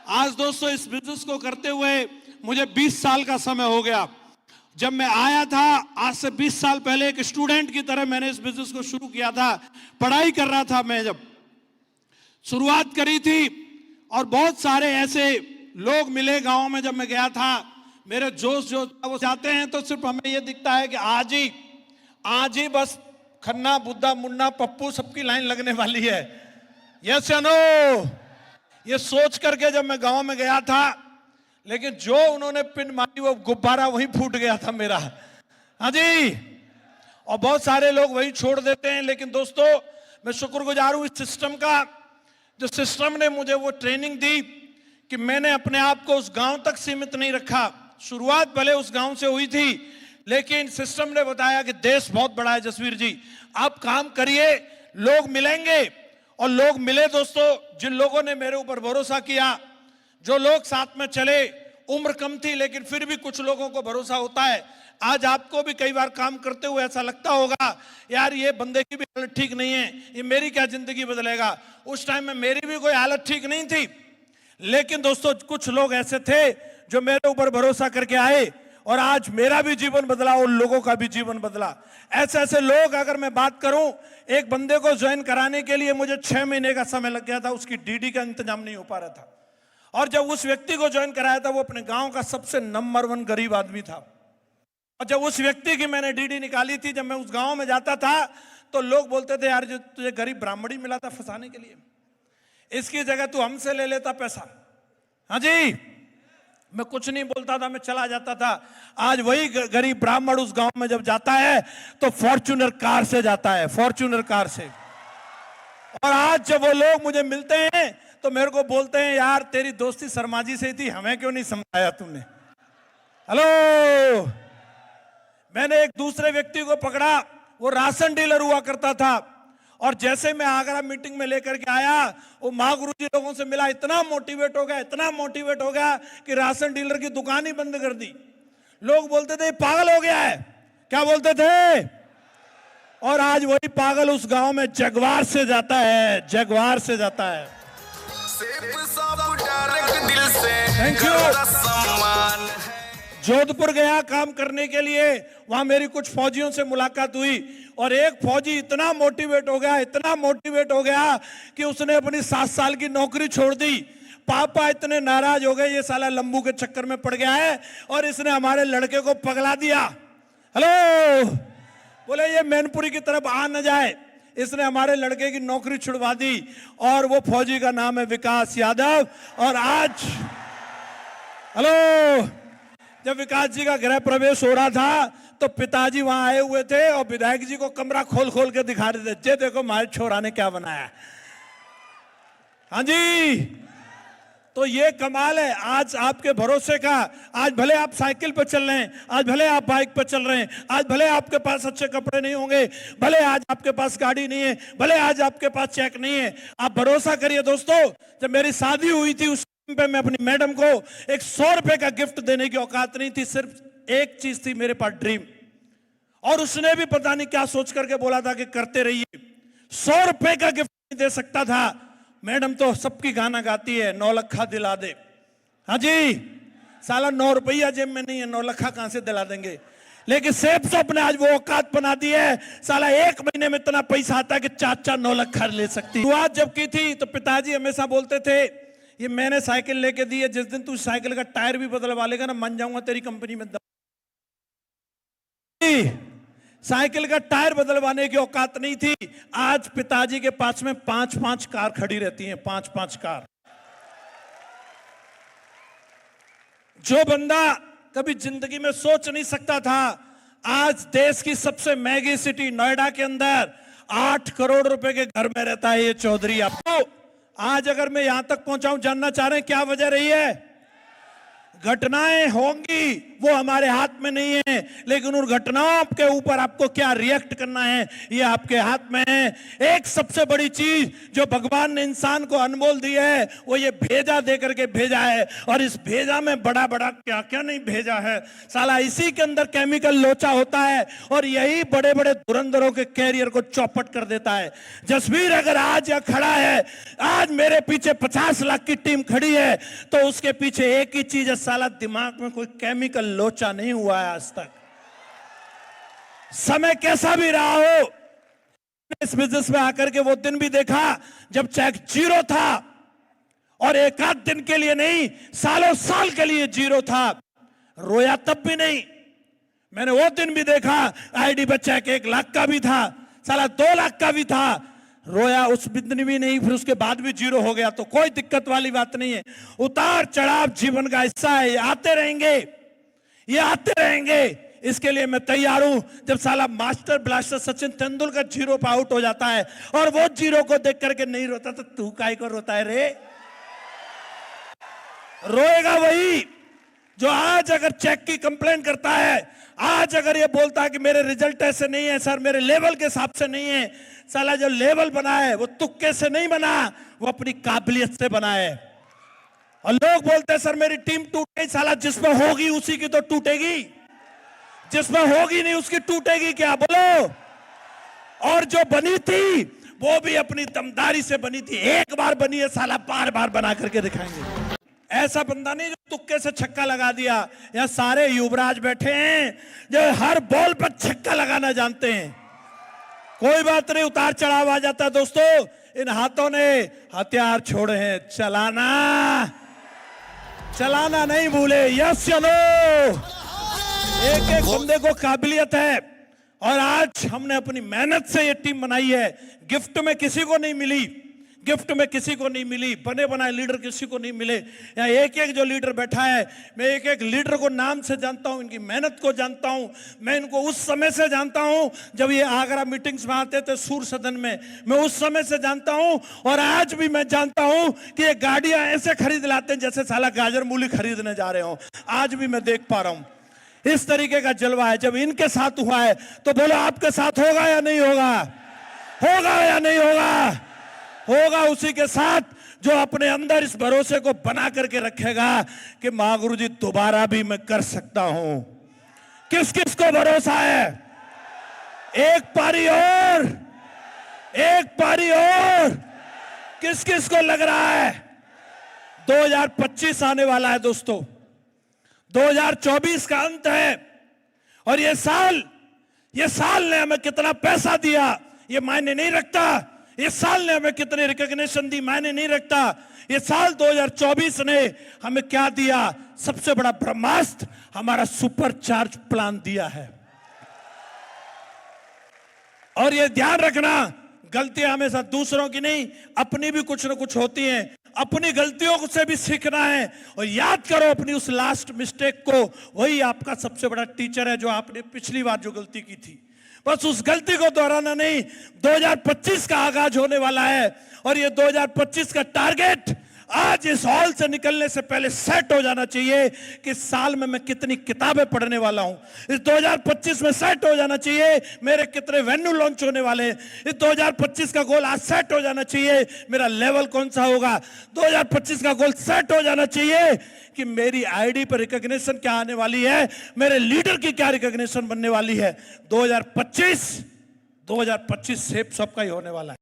आज दोस्तों इस बिजनेस को करते हुए मुझे 20 साल का समय हो गया। जब मैं आया था आज से 20 साल पहले एक स्टूडेंट की तरह मैंने इस बिजनेस को शुरू किया था। पढ़ाई कर रहा था मैं जब शुरुआत करी थी, और बहुत सारे ऐसे लोग मिले गांव में। जब मैं गया था मेरे जोश जो वो जाते हैं तो सिर्फ हमें ये दिखता है कि आज ही बस खन्ना बुद्धा मुन्ना पप्पू सबकी लाइन लगने वाली है। यस या नो, ये सोच करके जब मैं गांव में गया था, लेकिन जो उन्होंने पिन मारी वो गुब्बारा वहीं फूट गया था मेरा। हाँ जी, और बहुत सारे लोग वही छोड़ देते हैं। लेकिन दोस्तों मैं शुक्रगुजार हूं इस सिस्टम का, जो सिस्टम ने मुझे वो ट्रेनिंग दी कि मैंने अपने आप को उस गांव तक सीमित नहीं रखा। शुरुआत भले उस गांव से हुई थी, लेकिन सिस्टम ने बताया कि देश बहुत बड़ा है जसवीर जी, आप काम करिए, लोग मिलेंगे। और लोग मिले दोस्तों, जिन लोगों ने मेरे ऊपर भरोसा किया, जो लोग साथ में चले। उम्र कम थी लेकिन फिर भी कुछ लोगों को भरोसा होता है। आज आपको भी कई बार काम करते हुए ऐसा लगता होगा, यार ये बंदे की भी हालत ठीक नहीं है, ये मेरी क्या जिंदगी बदलेगा। उस टाइम में मेरी भी कोई हालत ठीक नहीं थी, लेकिन दोस्तों कुछ लोग ऐसे थे जो मेरे ऊपर भरोसा करके आए, और आज मेरा भी जीवन बदला, उन लोगों का भी जीवन बदला। ऐसे ऐसे लोग, अगर मैं बात करूं, एक बंदे को ज्वाइन कराने के लिए मुझे 6 महीने का समय लग गया था। उसकी डीडी का इंतजाम नहीं हो पा रहा था, और जब उस व्यक्ति को ज्वाइन कराया था वो अपने गांव का सबसे नंबर 1 गरीब आदमी था। और जब उस व्यक्ति की मैंने डीडी निकाली थी, जब मैं उस गांव में जाता था तो लोग बोलते थे, यार जो तुझे गरीब ब्राह्मणी मिला था फंसाने के लिए, इसकी जगह तू हमसे ले लेता पैसा। हाँ जी, मैं कुछ नहीं बोलता था, मैं चला जाता था। आज वही गरीब ब्राह्मण उस गांव में जब जाता है तो फॉर्च्यूनर कार से जाता है, फॉर्च्यूनर कार से। और आज जब वो लोग मुझे मिलते हैं तो मेरे को बोलते हैं, यार तेरी दोस्ती शर्मा जी से थी, हमें क्यों नहीं समझाया तुमने। हेलो, मैंने एक दूसरे व्यक्ति को पकड़ा, वो राशन डीलर हुआ करता था, और जैसे मैं आगरा मीटिंग में लेकर के आया, वो माँ गुरु जी लोगों से मिला, इतना मोटिवेट हो गया कि राशन डीलर की दुकान ही बंद कर दी। लोग बोलते थे पागल हो गया है, क्या बोलते थे। और आज वही पागल उस गांव में जगवार से जाता है, जगवार से जाता है। Thank you. जोधपुर गया काम करने के लिए, वहां मेरी कुछ फौजियों से मुलाकात हुई, और एक फौजी इतना मोटिवेट हो गया कि उसने अपनी 7 साल की नौकरी छोड़ दी। पापा इतने नाराज हो गए, ये साला लंबू के चक्कर में पड़ गया है और इसने हमारे लड़के को पगला दिया। हेलो, बोले ये मैनपुरी की तरफ आ न जाए, इसने हमारे लड़के की नौकरी छुड़वा दी। और वो फौजी का नाम है विकास यादव। और आज हेलो, जब विकास जी का गृह प्रवेश हो रहा था तो पिताजी वहां आए हुए थे, और विधायक जी को कमरा खोल खोल के दिखा रहे थे, जे देखो हमारे छोरा ने क्या बनाया। हाँ जी, तो ये कमाल है आज आपके भरोसे का। आज भले आप साइकिल पर चल रहे हैं, आज भले आप बाइक पर चल रहे हैं, आज भले आपके पास अच्छे कपड़े नहीं होंगे, भले आज आपके पास गाड़ी नहीं है, भले आज आपके पास चेक नहीं है, आप भरोसा करिए दोस्तों। जब मेरी शादी हुई थी उस पे मैं अपनी मैडम को एक 100 रुपए का गिफ्ट देने की औकात नहीं थी, सिर्फ एक चीज थी मेरे पास, ड्रीम। और उसने भी पता नहीं क्या सोच करके बोला था कि करते रहिए। 100 रुपए का गिफ्ट नहीं दे सकता था। मैडम तो सबकी गाना गाती है, 9 लखा दिला दे। हाँ जी, साला 9 रुपया जेब में नहीं है, 9 लखा कहां से दिला देंगे। लेकिन सेब साहब ने आज वो औकात बना दी है, साला 1 महीने में इतना पैसा आता है कि चाचा 9 लखा ले सकती। शुरुआत जब की थी तो पिताजी हमेशा बोलते थे, ये मैंने साइकिल लेके दी है, जिस दिन तू साइकिल का टायर भी बदलवा लेगा ना, मान जाऊंगा तेरी कंपनी में। साइकिल का टायर बदलवाने की औकात नहीं थी। आज पिताजी के पास में 5-5 कार खड़ी रहती हैं, 5-5 कार। जो बंदा कभी जिंदगी में सोच नहीं सकता था, आज देश की सबसे महंगी सिटी नोएडा के अंदर 8 करोड़ रुपए के घर में रहता है ये चौधरी। आपको आज अगर मैं यहां तक पहुंचाऊं, जानना चाह रहे हैं क्या वजह रही है। घटनाएं होंगी, वो हमारे हाथ में नहीं है, लेकिन उन घटनाओं के ऊपर आपको क्या रिएक्ट करना है ये आपके हाथ में है। एक सबसे बड़ी चीज जो भगवान ने इंसान को अनमोल दी है वो ये भेजा दे करके भेजा है, और इस भेजा में बड़ा बड़ा क्या क्या नहीं भेजा है। साला इसी के अंदर केमिकल लोचा होता है और यही बड़े बड़े धुरंधरों के कैरियर को चौपट कर देता है। जसवीर अगर आज यह खड़ा है, आज मेरे पीछे 50 लाख की टीम खड़ी है, तो उसके पीछे एक ही चीज है, साला दिमाग में कोई केमिकल लोचा नहीं हुआ है आज तक। समय कैसा भी रहा हो, इस बिजनेस में आकर के वो दिन भी देखा जब चेक जीरो था, और एक आध दिन के लिए नहीं, सालों साल के लिए जीरो था। रोया तब भी नहीं। मैंने वो दिन भी देखा आईडी पर चेक 1 लाख का भी था, साला 2 लाख का भी था, रोया उस दिन भी नहीं, फिर उसके बाद भी जीरो हो गया। तो कोई दिक्कत वाली बात नहीं है। उतार चढ़ाव जीवन का हिस्सा है, ये आते रहेंगे, ये आते रहेंगे। इसके लिए मैं तैयार हूं। जब साला master blaster Sachin Tendulkar zero पे आउट हो जाता है और वो जीरो को देख करके नहीं रोता, तो तू काहे को रोता है रे? रोएगा वही जो आज अगर चेक की कंप्लेंट करता है, आज अगर ये बोलता है कि मेरे रिजल्ट ऐसे नहीं है सर, मेरे लेवल के हिसाब से नहीं है। साला जो लेवल बना है वो तुक्के से नहीं बना, वो अपनी काबिलियत से बना है। और लोग बोलते हैं सर मेरी टीम टूट गई, साला जिसमें होगी उसी की तो टूटेगी, जिसमें होगी नहीं उसकी टूटेगी क्या, बोलो? और जो बनी थी वो भी अपनी दमदारी से बनी थी। एक बार बनी है, साला बार बार बना करके दिखाएंगे। ऐसा बंदा नहीं जो तुक्के से छक्का लगा दिया। यहां सारे युवराज बैठे हैं जो हर बॉल पर छक्का लगाना जानते हैं। कोई बात नहीं, उतार चढ़ाव आ जाता है दोस्तों। इन हाथों ने हथियार छोड़े हैं, चलाना चलाना नहीं भूले। यस या नो? एक एक बंदे को काबिलियत है, और आज हमने अपनी मेहनत से ये टीम बनाई है। गिफ्ट में किसी को नहीं मिली, गिफ्ट में किसी को नहीं मिली, बने बनाए लीडर किसी को नहीं मिले। यहाँ एक एक जो लीडर बैठा है, मैं एक एक लीडर को नाम से जानता हूं, इनकी मेहनत को जानता हूं। मैं इनको उस समय से जानता हूं जब ये आगरा मीटिंग्स में आते थे सूर सदन में, मैं उस समय से जानता हूं। और आज भी मैं जानता हूं कि ये गाड़ियां ऐसे खरीद लाते हैं जैसे साला गाजर मूली खरीदने जा रहे हो। आज भी मैं देख पा रहा हूं इस तरीके का जलवा है। जब इनके साथ हुआ है तो बोलो आपके साथ होगा या नहीं होगा? होगा या नहीं होगा? होगा उसी के साथ जो अपने अंदर इस भरोसे को बना करके रखेगा कि महागुरु जी दोबारा भी मैं कर सकता हूं। किस किस को भरोसा है? एक पारी और, एक पारी और। किस किस को लग रहा है 2025 आने वाला है दोस्तों? 2024 का अंत है, और ये साल ने हमें कितना पैसा दिया ये मायने नहीं रखता। ये साल ने हमें कितनी रिकॉग्निशन दी मायने नहीं रखता। ये साल 2024 ने हमें क्या दिया? सबसे बड़ा ब्रह्मास्त्र हमारा सुपर चार्ज प्लान दिया है। और ये ध्यान रखना, गलतियां हमेशा दूसरों की नहीं, अपनी भी कुछ ना कुछ होती हैं। अपनी गलतियों से भी सीखना है, और याद करो अपनी उस लास्ट मिस्टेक को। वही आपका सबसे बड़ा टीचर है जो आपने पिछली बार जो गलती की थी, बस उस गलती को दोहराना नहीं। 2025 का आगाज होने वाला है, और ये 2025 का टारगेट आज इस हॉल से निकलने से पहले सेट हो जाना चाहिए कि साल में मैं कितनी किताबें पढ़ने वाला हूं। इस 2025 में सेट हो जाना चाहिए मेरे कितने वेन्यू लॉन्च होने वाले हैं। इस 2025 का गोल आज सेट हो जाना चाहिए मेरा लेवल कौन सा होगा। 2025 का गोल सेट हो जाना चाहिए कि मेरी आईडी पर रिकॉग्निशन क्या आने वाली है, मेरे लीडर की क्या रिकॉग्निशन बनने वाली है। 2025 शेप सबका ही होने वाला है।